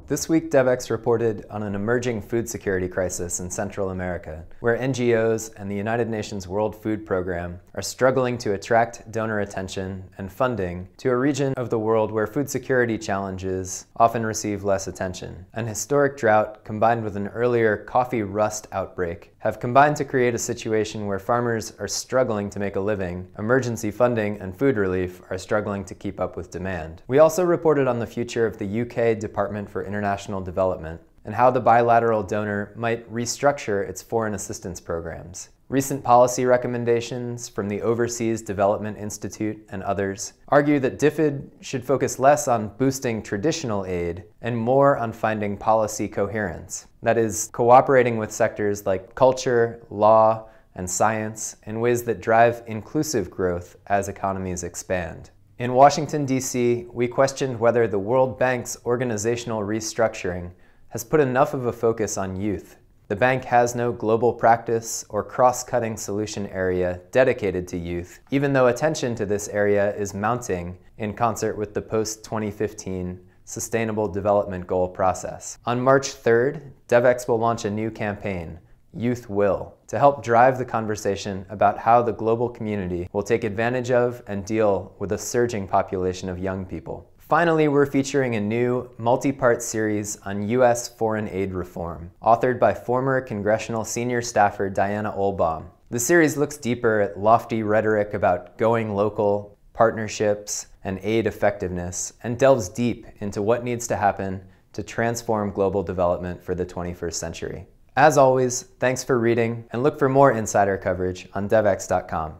This week, Devex reported on an emerging food security crisis in Central America, where NGOs and the United Nations World Food Program are struggling to attract donor attention and funding to a region of the world where food security challenges often receive less attention. An historic drought combined with an earlier coffee rust outbreak have combined to create a situation where farmers are struggling to make a living, emergency funding and food relief are struggling to keep up with demand. We also reported on the future of the UK Department for International Development and how the bilateral donor might restructure its foreign assistance programs. Recent policy recommendations from the Overseas Development Institute and others argue that DFID should focus less on boosting traditional aid and more on finding policy coherence. That is, cooperating with sectors like culture, law, and science in ways that drive inclusive growth as economies expand. In Washington, D.C., we questioned whether the World Bank's organizational restructuring has put enough of a focus on youth. The bank has no global practice or cross-cutting solution area dedicated to youth, even though attention to this area is mounting in concert with the post-2015 Sustainable Development Goal process. On March 3rd, Devex will launch a new campaign, Youth Will, to help drive the conversation about how the global community will take advantage of and deal with a surging population of young people. Finally, we're featuring a new multi-part series on U.S. foreign aid reform, authored by former congressional senior staffer Diana Olbaum. The series looks deeper at lofty rhetoric about going local, partnerships, and aid effectiveness, and delves deep into what needs to happen to transform global development for the 21st century. As always, thanks for reading, and look for more insider coverage on Devex.com.